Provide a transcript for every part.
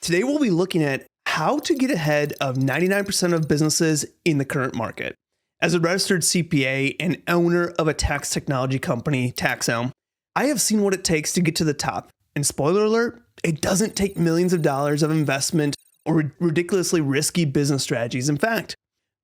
Today we'll be looking at how to get ahead of 99% of businesses in the current market. As a registered CPA and owner of a tax technology company, TaxElm, I have seen what it takes to get to the top. And spoiler alert, it doesn't take millions of dollars of investment or ridiculously risky business strategies. In fact,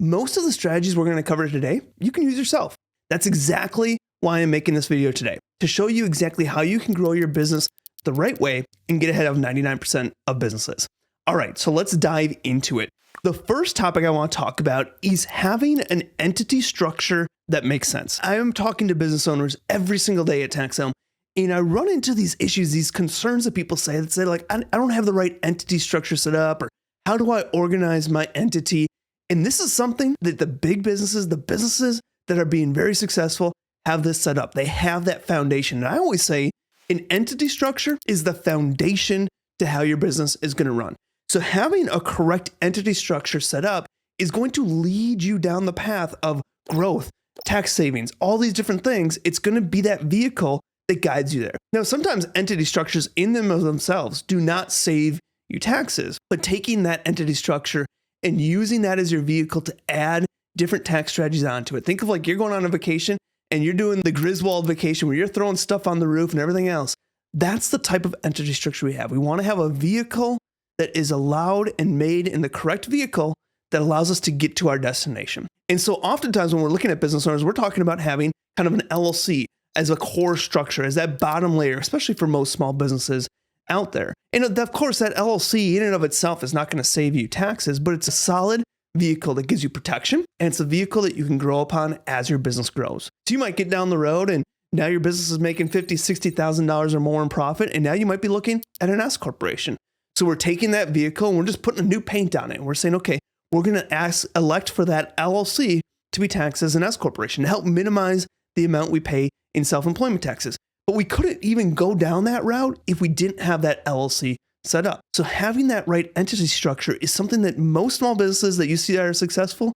most of the strategies we're going to cover today, you can use yourself. That's exactly why I'm making this video today, to show you exactly how you can grow your business the right way and get ahead of 99% of businesses. All right, so let's dive into it. The first topic I want to talk about is having an entity structure that makes sense. I am talking to business owners every single day at TaxElm, and I run into these issues, these concerns that people say like, I don't have the right entity structure set up, or how do I organize my entity? And this is something that the big businesses, the businesses that are being very successful have this set up. They have that foundation. And I always say an entity structure is the foundation to how your business is going to run. So having a correct entity structure set up is going to lead you down the path of growth, tax savings, all these different things. It's going to be that vehicle that guides you there. Now, sometimes entity structures in them of themselves do not save you taxes, but taking that entity structure and using that as your vehicle to add different tax strategies onto it. Think of like you're going on a vacation and you're doing the Griswold vacation where you're throwing stuff on the roof and everything else. That's the type of entity structure we have. We want to have a vehicle that is allowed and made in the correct vehicle that allows us to get to our destination. And so oftentimes when we're looking at business owners, we're talking about having kind of an LLC as a core structure, as that bottom layer, especially for most small businesses out there. And of course, that LLC in and of itself is not going to save you taxes, but it's a solid vehicle that gives you protection, and it's a vehicle that you can grow upon as your business grows. So you might get down the road and now your business is making $50,000, $60,000 or more in profit, and now you might be looking at an S corporation. So we're taking that vehicle and we're just putting a new paint on it. And we're saying, okay, we're going to elect for that LLC to be taxed as an S corporation to help minimize the amount we pay in self-employment taxes. But we couldn't even go down that route if we didn't have that LLC set up. So having that right entity structure is something that most small businesses that you see that are successful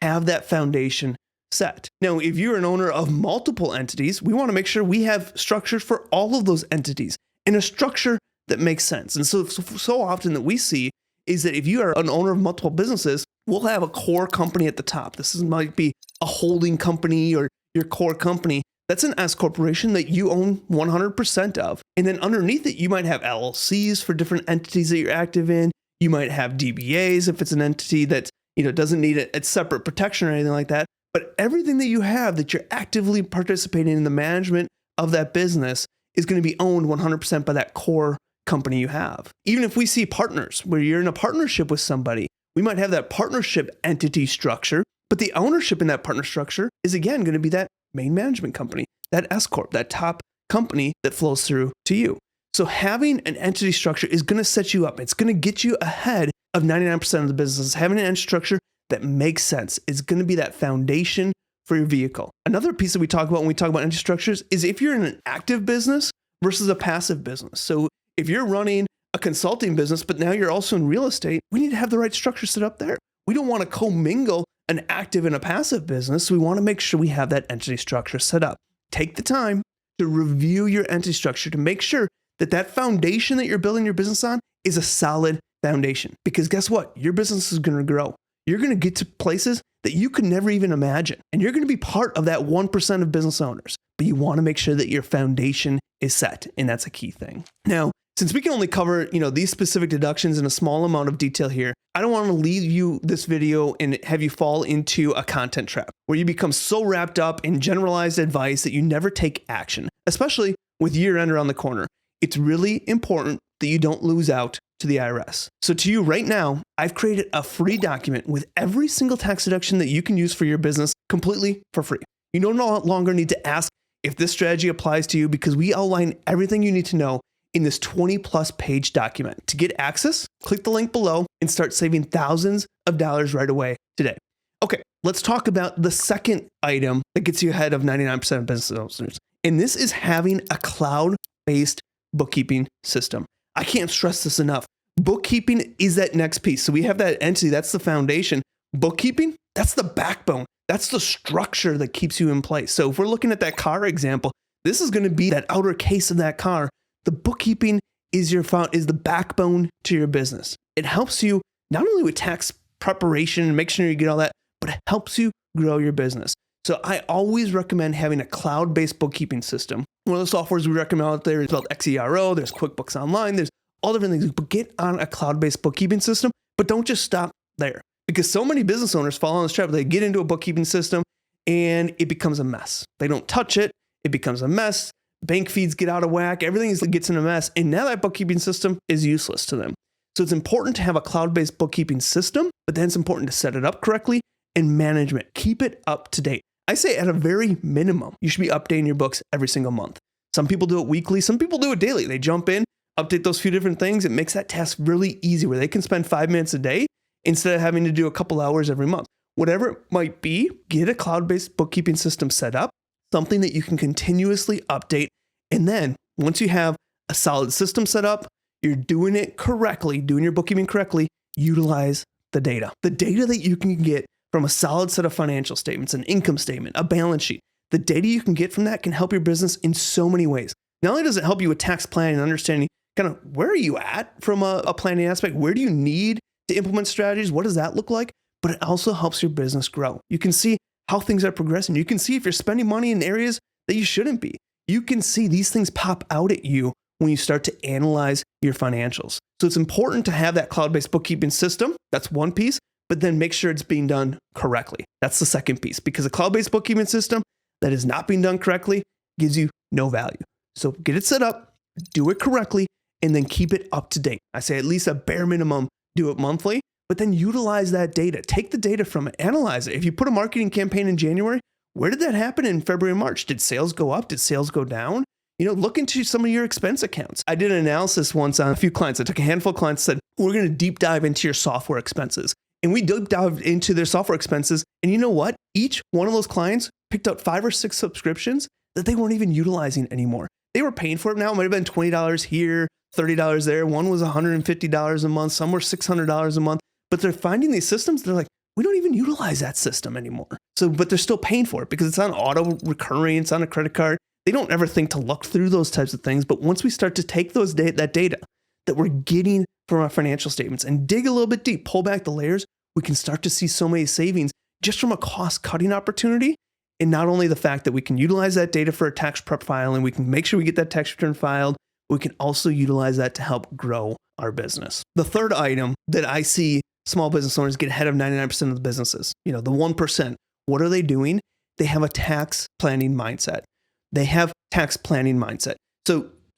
have that foundation set. Now, if you're an owner of multiple entities, we want to make sure we have structures for all of those entities and a structure that makes sense. And so often that we see is that if you are an owner of multiple businesses, we'll have a core company at the top. Might be a holding company or your core company. That's an S corporation that you own 100% of. And then underneath it, you might have LLCs for different entities that you're active in. You might have DBAs if it's an entity that doesn't need a separate protection or anything like that. But everything that you have that you're actively participating in the management of that business is going to be owned 100% by that core company you have. Even if we see partners where you're in a partnership with somebody, we might have that partnership entity structure, but the ownership in that partner structure is again going to be that main management company, that S corp, that top company that flows through to you. So having an entity structure is going to set you up. It's going to get you ahead of 99% of the businesses. Having an entity structure that makes sense is going to be that foundation for your vehicle. Another piece that we talk about when we talk about entity structures is if you're in an active business versus a passive business. So if you're running a consulting business, but now you're also in real estate, we need to have the right structure set up there. We don't want to commingle an active and a passive business. So we want to make sure we have that entity structure set up. Take the time to review your entity structure to make sure that that foundation that you're building your business on is a solid foundation. Because guess what? Your business is going to grow. You're going to get to places that you could never even imagine. And you're going to be part of that 1% of business owners. But you want to make sure that your foundation is set. And that's a key thing. Now, since we can only cover, these specific deductions in a small amount of detail here, I don't want to leave you this video and have you fall into a content trap where you become so wrapped up in generalized advice that you never take action, especially with year end around the corner. It's really important that you don't lose out to the IRS. So to you right now, I've created a free document with every single tax deduction that you can use for your business completely for free. You no longer need to ask if this strategy applies to you because we outline everything you need to know in this 20+ page document. To get access, click the link below and start saving thousands of dollars right away today. Okay, let's talk about the second item that gets you ahead of 99% of business owners. And this is having a cloud-based bookkeeping system. I can't stress this enough. Bookkeeping is that next piece. So we have that entity, that's the foundation. Bookkeeping, that's the backbone. That's the structure that keeps you in place. So if we're looking at that car example, this is going to be that outer case of that car. The bookkeeping is the backbone to your business. It helps you not only with tax preparation and make sure you get all that, but it helps you grow your business. So I always recommend having a cloud-based bookkeeping system. One of the softwares we recommend out there is called XERO. There's QuickBooks Online. There's all different things. But get on a cloud-based bookkeeping system, but don't just stop there. Because so many business owners fall on this trap. They get into a bookkeeping system and it becomes a mess. They don't touch it. It becomes a mess. Bank feeds get out of whack. Everything gets in a mess. And now that bookkeeping system is useless to them. So it's important to have a cloud-based bookkeeping system, but then it's important to set it up correctly and management. Keep it up to date. I say at a very minimum, you should be updating your books every single month. Some people do it weekly. Some people do it daily. They jump in, update those few different things. It makes that task really easy where they can spend 5 minutes a day instead of having to do a couple hours every month. Whatever it might be, get a cloud-based bookkeeping system set up, something that you can continuously update. And then once you have a solid system set up, you're doing it correctly, doing your bookkeeping correctly, utilize the data. The data that you can get from a solid set of financial statements, an income statement, a balance sheet. The data you can get from that can help your business in so many ways. Not only does it help you with tax planning and understanding kind of where are you at from a planning aspect, where do you need to implement strategies, what does that look like? But it also helps your business grow. You can see how things are progressing. You can see if you're spending money in areas that you shouldn't be. You can see these things pop out at you when you start to analyze your financials. So it's important to have that cloud-based bookkeeping system. That's one piece. But then make sure it's being done correctly. That's the second piece, because a cloud-based bookkeeping system that is not being done correctly gives you no value. So get it set up, do it correctly, and then keep it up to date. I say at least a bare minimum, do it monthly, but then utilize that data. Take the data from it, analyze it. If you put a marketing campaign in January, where did that happen in February and March? Did sales go up? Did sales go down? Look into some of your expense accounts. I did an analysis once on a few clients. I took a handful of clients and said, we're going to deep dive into your software expenses. And we deep dived into their software expenses. And you know what? Each one of those clients picked up 5 or 6 subscriptions that they weren't even utilizing anymore. They were paying for it now. It might have been $20 here, $30 there. One was $150 a month. Some were $600 a month. But they're finding these systems. They're like, we don't even utilize that system anymore. But they're still paying for it because it's on auto recurring. It's on a credit card. They don't ever think to look through those types of things. But once we start to take that data that we're getting from our financial statements and dig a little bit deep, pull back the layers, we can start to see so many savings just from a cost-cutting opportunity. And not only the fact that we can utilize that data for a tax prep filing, we can make sure we get that tax return filed, we can also utilize that to help grow our business. The third item that I see small business owners get ahead of 99% of the businesses, the 1%, what are they doing? They have a tax planning mindset.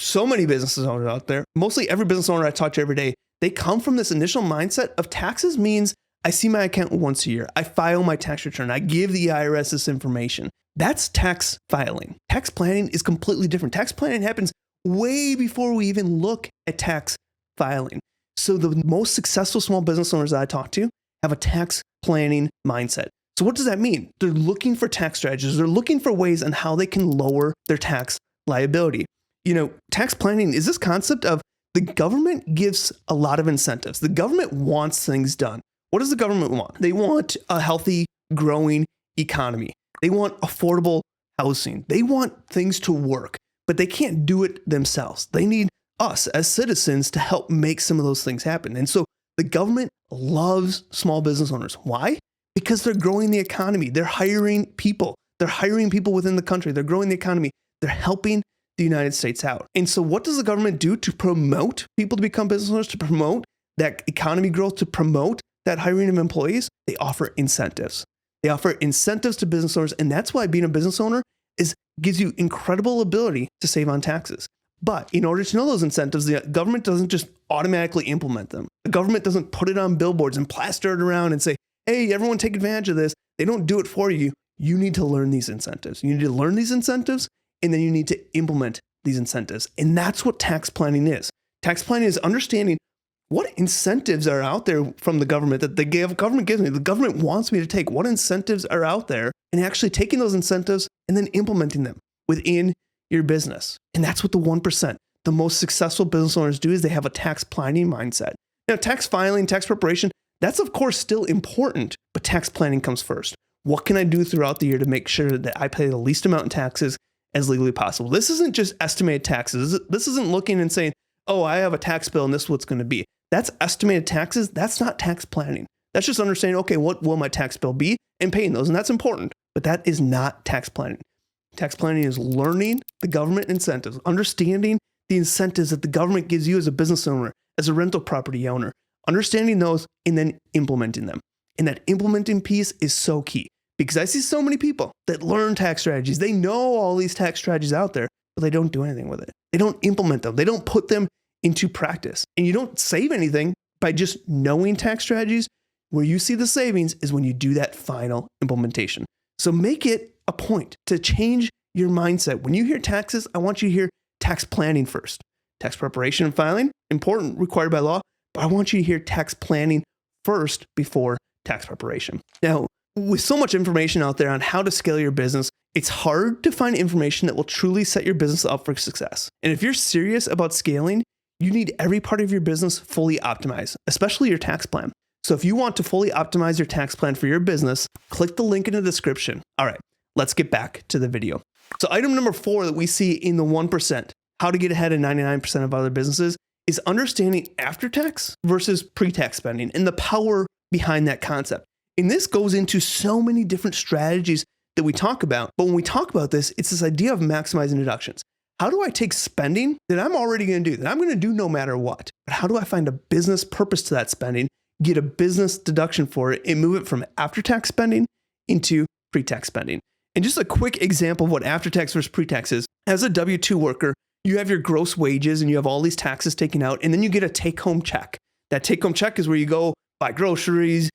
So many business owners out there, mostly every business owner I talk to every day, they come from this initial mindset of taxes means I see my accountant once a year. I file my tax return. I give the IRS this information. That's tax filing. Tax planning is completely different. Tax planning happens way before we even look at tax filing. So the most successful small business owners that I talk to have a tax planning mindset. So what does that mean? They're looking for tax strategies. They're looking for ways on how they can lower their tax liability. Tax planning is this concept of the government gives a lot of incentives. The government wants things done. What does the government want? They want a healthy, growing economy. They want affordable housing. They want things to work, but they can't do it themselves. They need us as citizens to help make some of those things happen. And so the government loves small business owners. Why? Because they're growing the economy. They're hiring people. They're hiring people within the country. They're growing the economy. They're helping the United States out. And so what does the government do to promote people to become business owners, to promote that economy growth, to promote that hiring of employees? They offer incentives. They offer incentives to business owners. And that's why being a business owner gives you incredible ability to save on taxes. But in order to know those incentives, the government doesn't just automatically implement them. The government doesn't put it on billboards and plaster it around and say, hey, everyone take advantage of this. They don't do it for you. You need to learn these incentives. You need to learn these incentives, and then you need to implement these incentives. And that's what tax planning is. Tax planning is understanding what incentives are out there from the government that the government gives me. The government wants me to take. What incentives are out there, and actually taking those incentives and then implementing them within your business. And that's what the 1%, the most successful business owners do, is they have a tax planning mindset. Now, tax filing, tax preparation, that's of course still important, but tax planning comes first. What can I do throughout the year to make sure that I pay the least amount in taxes as legally possible? This isn't just estimated taxes. This isn't looking and saying, oh, I have a tax bill and this is what's going to be. That's estimated taxes. That's not tax planning. That's just understanding, okay, what will my tax bill be and paying those. And that's important, but that is not tax planning. Tax planning is learning the government incentives, understanding the incentives that the government gives you as a business owner, as a rental property owner, understanding those and then implementing them. And that implementing piece is so key because I see so many people that learn tax strategies. They know all these tax strategies out there, but they don't do anything with it. They don't implement them. They don't put them into practice. And you don't save anything by just knowing tax strategies. Where you see the savings is when you do that final implementation. So make it a point to change your mindset. When you hear taxes, I want you to hear tax planning first. Tax preparation and filing, important, required by law, but I want you to hear tax planning first before tax preparation. Now, with so much information out there on how to scale your business, it's hard to find information that will truly set your business up for success. And if you're serious about scaling, you need every part of your business fully optimized, especially your tax plan. So if you want to fully optimize your tax plan for your business, click the link in the description. All right, let's get back to the video. So item number 4 that we see in the 1%, how to get ahead of 99% of other businesses, is understanding after-tax versus pre-tax spending and the power behind that concept. And this goes into so many different strategies that we talk about. But when we talk about this, it's this idea of maximizing deductions. How do I take spending that I'm already going to do, that I'm going to do no matter what? But how do I find a business purpose to that spending, get a business deduction for it, and move it from after-tax spending into pre-tax spending? And just a quick example of what after-tax versus pre-tax is. As a W-2 worker, you have your gross wages and you have all these taxes taken out, and then you get a take-home check. That take-home check is where you go buy groceries,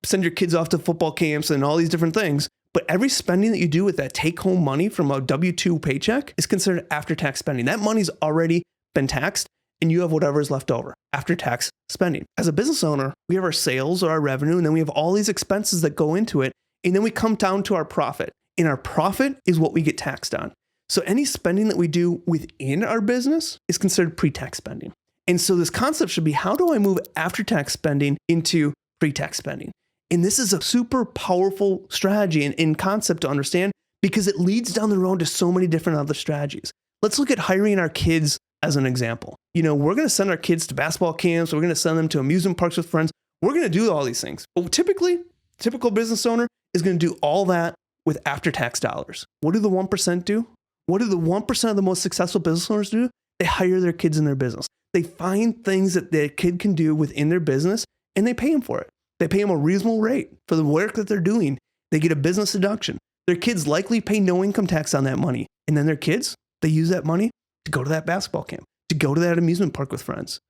send your kids off to football camps and all these different things. But every spending that you do with that take-home money from a W-2 paycheck is considered after-tax spending. That money's already been taxed, and you have whatever is left over after tax spending. As a business owner, we have our sales or our revenue, and then we have all these expenses that go into it, and then we come down to our profit. And our profit is what we get taxed on. So any spending that we do within our business is considered pre-tax spending. And so this concept should be, how do I move after-tax spending into pre-tax spending? And this is a super powerful strategy and concept to understand because it leads down the road to so many different other strategies. Let's look at hiring our kids as an example. We're going to send our kids to basketball camps. We're going to send them to amusement parks with friends. We're going to do all these things. But typical business owner is going to do all that with after-tax dollars. What do the 1% do? What do the 1% of the most successful business owners do? They hire their kids in their business. They find things that their kid can do within their business and they pay them for it. They pay them a reasonable rate for the work that they're doing. They get a business deduction. Their kids likely pay no income tax on that money. And then their kids, they use that money to go to that basketball camp, to go to that amusement park with friends.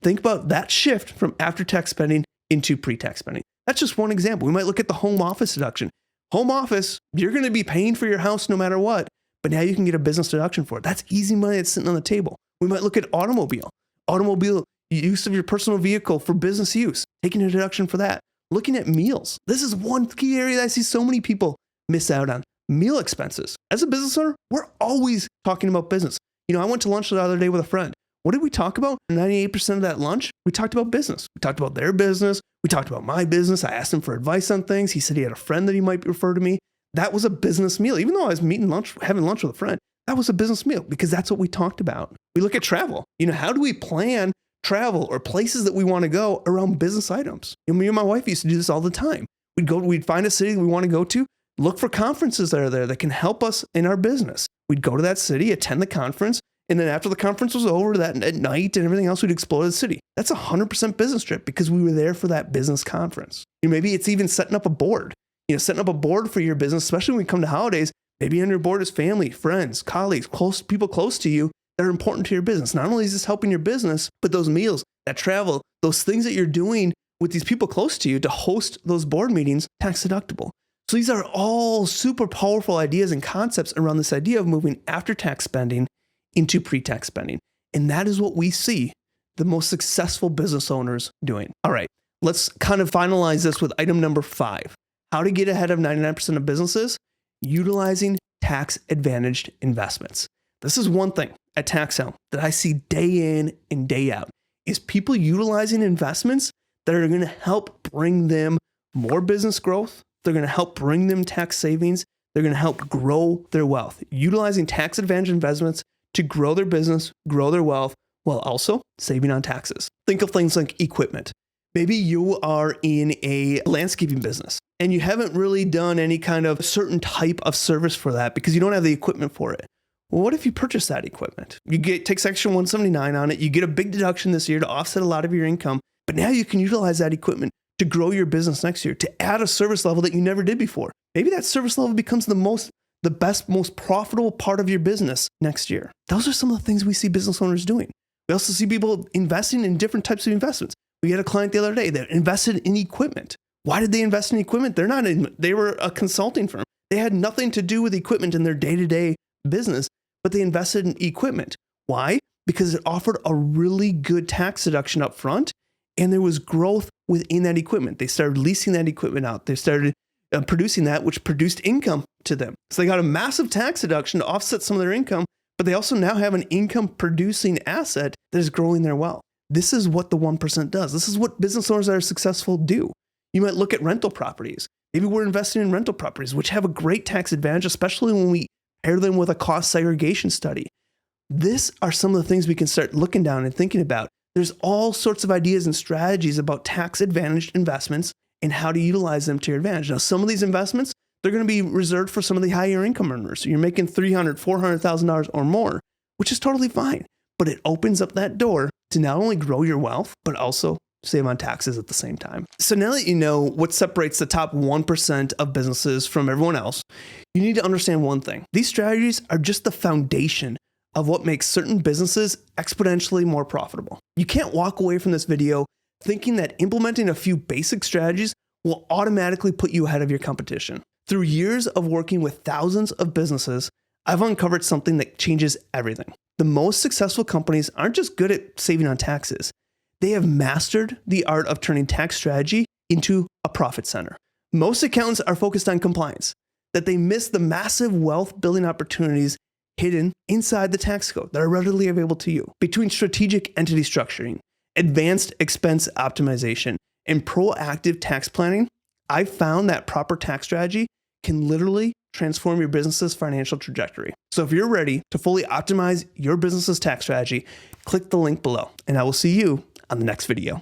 Think about that shift from after-tax spending into pre-tax spending. That's just one example. We might look at the home office deduction. Home office, you're going to be paying for your house no matter what, but now you can get a business deduction for it. That's easy money that's sitting on the table. We might look at automobile use of your personal vehicle for business use, taking a deduction for that. Looking at meals. This is one key area that I see so many people miss out on. Meal expenses. As a business owner, we're always talking about business. I went to lunch the other day with a friend. What did we talk about? 98% of that lunch, we talked about business. We talked about their business. We talked about my business. I asked him for advice on things. He said he had a friend that he might refer to me. That was a business meal. Even though I was having lunch with a friend, that was a business meal because that's what we talked about. We look at travel. How do we plan travel or places that we want to go around business items? Me and my wife used to do this all the time. We'd find a city that we want to go to, look for conferences that are there that can help us in our business. We'd go to that city, attend the conference, and then after the conference was over, that at night and everything else, we'd explore the city. That's 100% business trip because we were there for that business conference. Maybe it's even setting up a board. Setting up a board for your business, especially when we come to holidays. Maybe on your board is family, friends, colleagues, people close to you that are important to your business. Not only is this helping your business, but those meals, that travel, those things that you're doing with these people close to you to host those board meetings, tax deductible. So these are all super powerful ideas and concepts around this idea of moving after-tax spending into pre-tax spending. And that is what we see the most successful business owners doing. All right, let's kind of finalize this with item number 5. How to get ahead of 99% of businesses, utilizing tax-advantaged investments. This is one thing at TaxHelm that I see day in and day out, is people utilizing investments that are going to help bring them more business growth. They're going to help bring them tax savings. They're going to help grow their wealth. Utilizing tax-advantaged investments to grow their business, grow their wealth, while also saving on taxes. Think of things like equipment. Maybe you are in a landscaping business and you haven't really done any kind of certain type of service for that because you don't have the equipment for it. Well, what if you purchase that equipment? Take Section 179 on it. You get a big deduction this year to offset a lot of your income, but now you can utilize that equipment to grow your business next year, to add a service level that you never did before. Maybe that service level becomes the best, most profitable part of your business next year. Those are some of the things we see business owners doing. We also see people investing in different types of investments. We had a client the other day that invested in equipment. Why did they invest in equipment? They were a consulting firm. They had nothing to do with equipment in their day-to-day business, but they invested in equipment. Why? Because it offered a really good tax deduction up front, and there was growth within that equipment. They started leasing that equipment out. They started producing that, which produced income to them. So they got a massive tax deduction to offset some of their income, but they also now have an income-producing asset that is growing their wealth. This is what the 1% does. This is what business owners that are successful do. You might look at rental properties. Maybe we're investing in rental properties, which have a great tax advantage, especially when we pair them with a cost segregation study. These are some of the things we can start looking down and thinking about. There's all sorts of ideas and strategies about tax-advantaged investments and how to utilize them to your advantage. Now, some of these investments, they're going to be reserved for some of the higher income earners. So you're making $300,000, $400,000 or more, which is totally fine. But it opens up that door to not only grow your wealth, but also save on taxes at the same time. So now that you know what separates the top 1% of businesses from everyone else, you need to understand one thing. These strategies are just the foundation of what makes certain businesses exponentially more profitable. You can't walk away from this video thinking that implementing a few basic strategies will automatically put you ahead of your competition. Through years of working with thousands of businesses, I've uncovered something that changes everything. The most successful companies aren't just good at saving on taxes. They have mastered the art of turning tax strategy into a profit center. Most accountants are focused on compliance, that they miss the massive wealth building opportunities hidden inside the tax code that are readily available to you. Between strategic entity structuring, advanced expense optimization, and proactive tax planning, I've found that proper tax strategy can literally transform your business's financial trajectory. So if you're ready to fully optimize your business's tax strategy, click the link below, and I will see you on the next video.